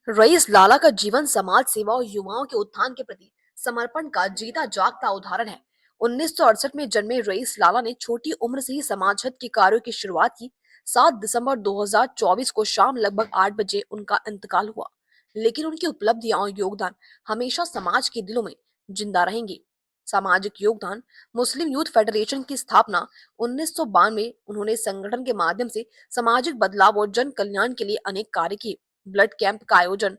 Rice लाला का जीवन समाज सेवा और युवाओं के उत्थान के प्रति समर्पण का जीता जागता उदाहरण है। 1968 में जन्मे रईस लाला ने छोटी उम्र से ही समाज हित के कार्यों की शुरुआत की। 7 दिसंबर 2024 को शाम लगभग 8 बजे उनका इंतकाल हुआ, लेकिन उनकी उपलब्धियां और योगदान हमेशा समाज के दिलों में जिंदा रहेंगे। सामाजिक योगदान। मुस्लिम यूथ फेडरेशन की स्थापना 1992। उन्होंने संगठन के माध्यम से सामाजिक बदलाव और जन कल्याण के लिए अनेक कार्य किए। ब्लड कैंप का आयोजन,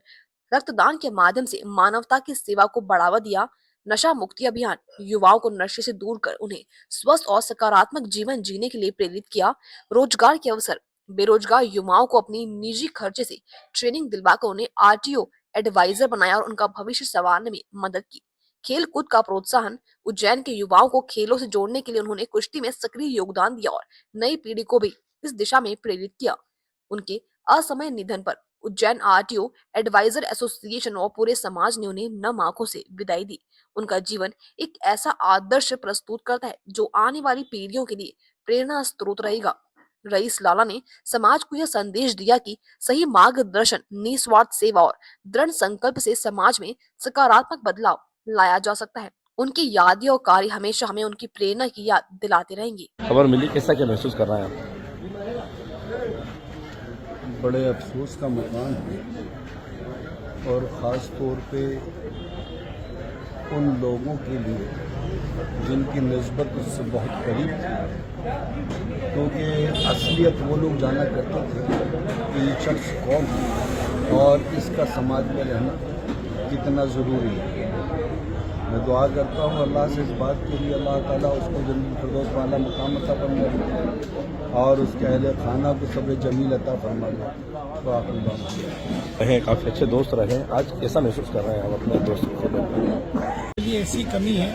रक्तदान के माध्यम से मानवता की सेवा को बढ़ावा दिया। नशा मुक्ति अभियान, युवाओं को नशे से दूर कर उन्हें स्वस्थ और सकारात्मक जीवन जीने के लिए प्रेरित किया। रोजगार के अवसर, बेरोजगार युवाओं को अपनी निजी खर्चे से ट्रेनिंग दिलवाकर उन्हें आरटीओ एडवाइजर बनाया और उनका भविष्य संवारने में मदद की। खेल कूद का प्रोत्साहन, उज्जैन के युवाओं को खेलों से जोड़ने के लिए उन्होंने कुश्ती में सक्रिय योगदान दिया और नई पीढ़ी को भी इस दिशा में प्रेरित किया। उनके असमय निधन पर उज्जैन आरटीओ एडवाइजर एसोसिएशन और पूरे समाज ने उन्हें नम आंखों से विदाई दी। उनका जीवन एक ऐसा आदर्श प्रस्तुत करता है जो आने वाली पीढ़ियों के लिए प्रेरणा स्रोत रहेगा। रईस लाला ने समाज को यह संदेश दिया कि सही मार्गदर्शन, निस्वार्थ सेवा और दृढ़ संकल्प से समाज में सकारात्मक बदलाव लाया जा सकता है। उनकी यादें और कार्य हमेशा हमें उनकी प्रेरणा की याद दिलाते रहेंगे। खबर मिली, कैसा क्या महसूस कर रहे हैं आप? बड़े अफसोस का मकान है और ख़ास तौर पे उन लोगों के लिए जिनकी निस्बत उससे बहुत करीब थी, क्योंकि असलियत वो लोग जाना करते थे कि ये शख्स कौन है और इसका समाज में रहना कितना ज़रूरी है। मैं दुआ करता हूँ अल्लाह से इस बात के लिए, अल्लाह ताला उसको जन्नत फिरदौस वाला मकाम अता फरमाए और उसके अहले खाना को सब्र जमील अता फरमाए। रहे काफ़ी अच्छे दोस्त रहे, आज कैसा महसूस कर रहे हैं हम अपने दोस्त को? ये ऐसी कमी है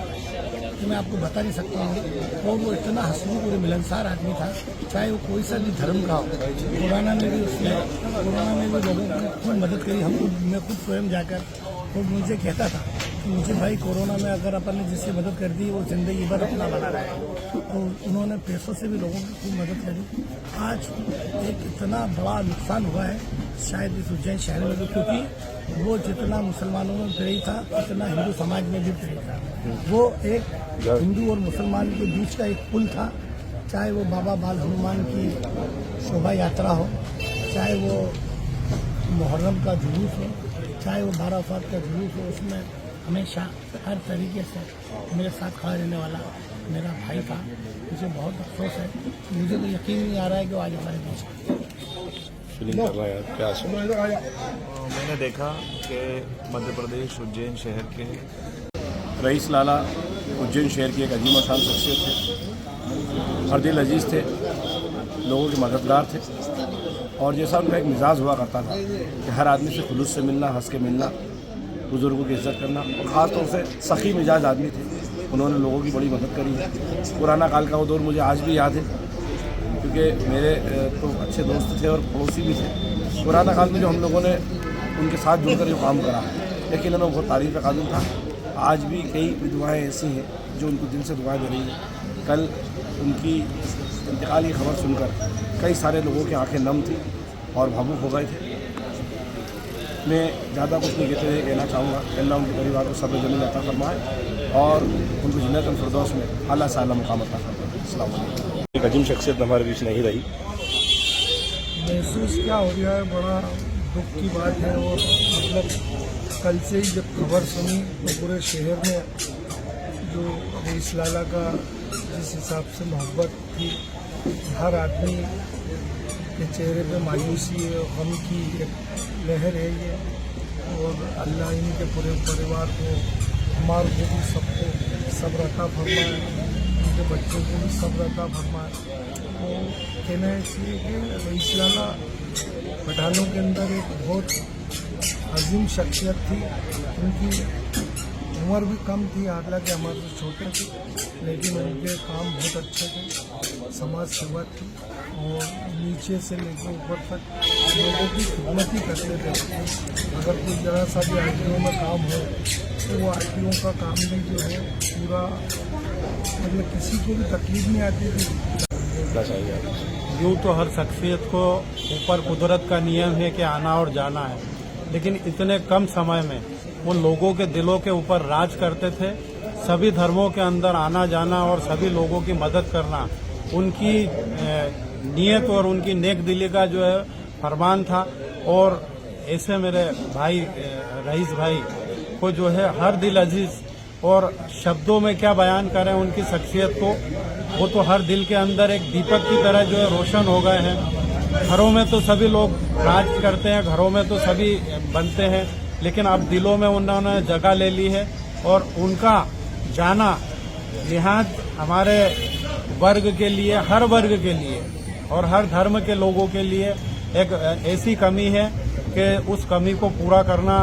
कि मैं आपको बता नहीं सकता हूँ। और वो इतना हंसमुख और मिलनसार आदमी था, चाहे वो कोई सा भी धर्म का हो। कोरोना में भी उसने लोगों की खूब मदद करी। मैं खुद स्वयं जाकर वो मुझे कहता था कि मुझे भाई कोरोना में अगर अपन ने जिससे मदद कर दी वो जिंदगी भर अपना बना रहा है। तो उन्होंने पैसों से भी लोगों की खूब मदद करी। आज एक इतना बड़ा नुकसान हुआ है शायद इस उज्जैन शहर में भी, क्योंकि वो जितना मुसलमानों में प्रेरित था उतना हिंदू समाज में भी प्रेरित था। वो एक हिंदू और मुसलमान के बीच का एक पुल था। चाहे वो बाबा बाल हनुमान की शोभा यात्रा हो, चाहे वो मुहर्रम का जुलूस हो, चाहे वो 12 अफराद का जुलूस हो, उसमें हमेशा हर तरीके से मेरे साथ खड़ा रहने वाला मेरा भाई था। मुझे बहुत अफसोस है, मुझे तो यकीन नहीं आ रहा है कि वो आज हमारे बीच है। मैंने देखा कि मध्य प्रदेश उज्जैन शहर के रईस लाला उज्जैन शहर की एक अजीम शान शख्सियत थे, हर दिल अजीज़ थे, लोगों के मददगार थे और जैसा उनका एक मिजाज हुआ करता था कि हर आदमी से खुलूस से मिलना, हंस के मिलना, बुज़ुर्गों की इज्जत करना और ख़ास तौर से सखी मिजाज आदमी थे। उन्होंने लोगों की बड़ी मदद करी है। पुराना काल का वो दौर मुझे आज भी याद है, क्योंकि मेरे तो अच्छे दोस्त थे और पड़ोसी भी थे। पुराना काल में जो हम लोगों ने उनके साथ जुड़कर जो काम करा, लेकिन उन्होंने बहुत तारीफ़ का काबिल था। आज भी कई विधवाएँ ऐसी हैं जो उनको दिल से दुआएं दे रही हैं। कल उनकी इंतकाल की खबर सुनकर कई सारे लोगों की आंखें नम थी और भावुक हो गए थे। मैं ज़्यादा कुछ नहीं कहना चाहूँगा। अल्लाह उनके परिवार को सब्र जमील अता फरमाए और उनको जन्नत फिरदौस में आला से आला मुकाम अता फरमाए। अस्सलाम वालेकुम। एक अजीम शख्सियत हमारे बीच नहीं रही। महसूस क्या हो गया है, बड़ा दुख की बात है। और मतलब कल से ही जब खबर सुनी तो पूरे शहर में जो रईस लाला का जिस हिसाब से मोहब्बत थी, हर आदमी के चेहरे पे मायूसी है, गम की एक लहर है ये। और अल्लाह इनके पूरे परिवार को, हमारे को भी सबको सब्र अता फरमाए, उनके बच्चों को भी सब्र अता फरमाए। तो कहना चाहिए कि रईस लाला पठानों के अंदर एक बहुत अजीम शख्सियत थी। उनकी उम्र भी कम थी, हालांकि हमारे से छोटे थे, लेकिन उनके काम बहुत अच्छे थे, समाज सेवा थी और नीचे से लेकर ऊपर तक लोगों की खिदमत ही करते थे। अगर कोई ज़रा सा भी आरटीओ में काम हो तो वो आरटीओ का काम भी जो है पूरा, मतलब किसी को भी तकलीफ नहीं आती थी। यूँ तो हर शख्सियत को ऊपर कुदरत का नियम है कि आना और जाना है, लेकिन इतने कम समय में वो लोगों के दिलों के ऊपर राज करते थे। सभी धर्मों के अंदर आना जाना और सभी लोगों की मदद करना उनकी नीयत और उनकी नेक दिली का जो है फरमान था। और ऐसे मेरे भाई रईस भाई को जो है हर दिल अजीज, और शब्दों में क्या बयान करें उनकी शख्सियत को, वो तो हर दिल के अंदर एक दीपक की तरह जो है रोशन हो गए हैं। घरों में तो सभी लोग राज करते हैं, घरों में तो सभी बनते हैं, लेकिन अब दिलों में उन्होंने जगह ले ली है। और उनका जाना निहायत हमारे वर्ग के लिए, हर वर्ग के लिए और हर धर्म के लोगों के लिए एक ऐसी कमी है कि उस कमी को पूरा करना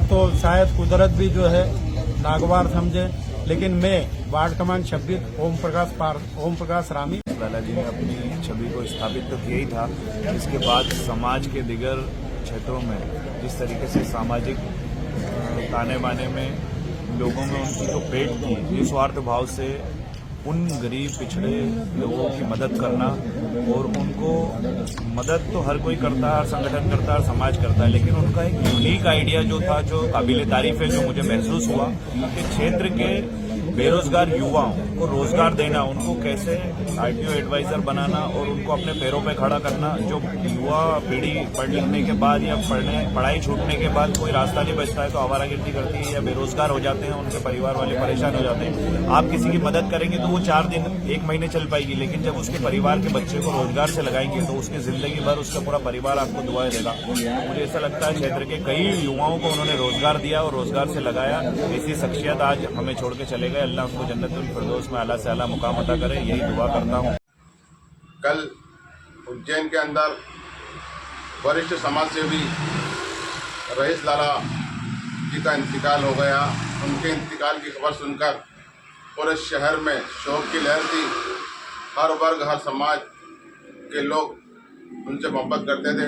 तो शायद कुदरत भी जो है नागवार समझे। लेकिन मैं वार्ड क्रमांक 26 ओम प्रकाश रामी। लाला जी ने अपनी छवि को स्थापित तो किया ही था, इसके बाद समाज के दिगर क्षेत्रों में जिस तरीके से सामाजिक ताने बाने में लोगों में उनकी जो पेट थी, निस्वार्थ भाव से उन गरीब पिछड़े लोगों की मदद करना, और उनको मदद तो हर कोई करता है, हर संगठन करता है, हर समाज करता है, लेकिन उनका एक यूनिक आइडिया जो था, जो काबिले तारीफ है, जो मुझे महसूस हुआ कि क्षेत्र के बेरोजगार युवाओं को रोजगार देना, उनको कैसे आरटीओ एडवाइजर बनाना और उनको अपने पैरों पे खड़ा करना। जो युवा पीढ़ी पढ़ लिखने के बाद या पढ़ाई छूटने के बाद कोई रास्ता नहीं बचता है तो आवारागर्दी करती है या बेरोजगार हो जाते हैं, उनके परिवार वाले परेशान हो जाते हैं। आप किसी की मदद करेंगे तो वो 4 दिन 1 महीने चल पाएगी, लेकिन जब उसके परिवार के बच्चे को रोजगार से लगाएंगे तो उसकी जिंदगी भर उसका पूरा परिवार आपको दुआएं देगा। मुझे ऐसा लगता है क्षेत्र के कई युवाओं को उन्होंने रोजगार दिया और रोजगार से लगाया। ऐसी शख्सियत आज हमें छोड़ के चले गए। अल्लाह उनको जन्नतुल फिरदौस में आला से आला मुकाम अता करे, यही दुआ करता हूँ। कल उज्जैन के अंदर वरिष्ठ समाज सेवी रईस लाला जी का इंतकाल हो गया। उनके इंतकाल की खबर सुनकर पूरे शहर में शोक की लहर थी। हर वर्ग, हर समाज के लोग उनसे मोहब्बत करते थे,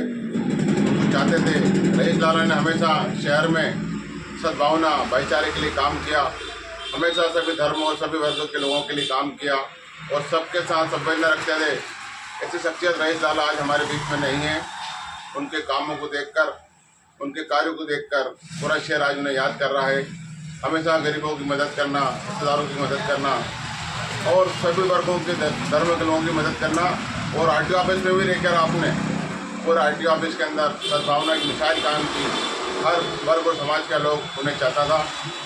उनको चाहते थे। रईस लाला ने हमेशा शहर में सद्भावना, भाईचारे के लिए काम किया, हमेशा सभी धर्मों और सभी वर्गों के लोगों के लिए काम किया और सबके साथ संवेदना रखते थे। ऐसी शख्सियत रईस लाला आज हमारे बीच में नहीं है। उनके कामों को देखकर, उनके कार्यों को देखकर पूरा शहर आज उन्हें याद कर रहा है। हमेशा गरीबों की मदद करना, रिश्तेदारों की मदद करना और सभी वर्गों के धर्म के लोगों की मदद करना। और आरटीओ ऑफिस में भी रहकर आपने पूरे आरटीओ ऑफिस के अंदर सद्भावना की मिसाल कायम की। हर वर्ग और समाज का लोग उन्हें चाहता था।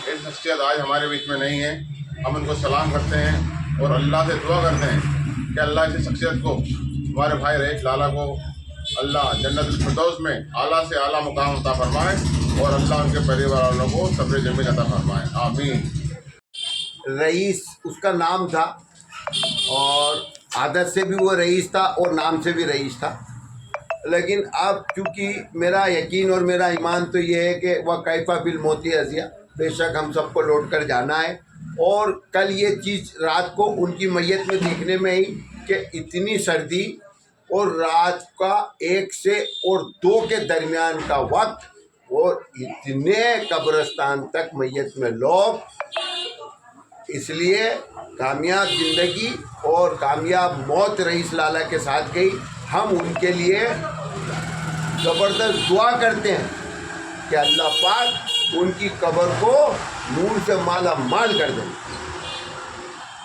ऐसी शख्सियत आज हमारे बीच में नहीं है। हम उनको सलाम करते हैं और अल्लाह से दुआ करते हैं कि अल्लाह ऐसी शख्सियत को, हमारे भाई रईस लाला को अल्लाह जन्नतुल फिरदौस में आला से आला मुकाम अता फरमाए और अल्लाह उनके परिवार वालों को सब्र जमील अता फरमाए, आमीन। रईस उसका नाम था और आदत से भी वो रईस था और नाम से भी रईस था। लेकिन अब चूँकि मेरा यकीन और मेरा ईमान तो ये है कि वह कैफा बिल मोती अजिया, बेशक हम सबको लौट कर जाना है। और कल ये चीज़ रात को उनकी मैयत में देखने में ही कि इतनी सर्दी और रात का 1 से 2 के दरमियान का वक्त और इतने कब्रिस्तान तक मैयत में लोग, इसलिए कामयाब ज़िंदगी और कामयाब मौत रईस लाला के साथ गई। हम उनके लिए ज़बरदस्त दुआ करते हैं कि अल्लाह पाक उनकी कब्र को नूर से माला माल कर दें।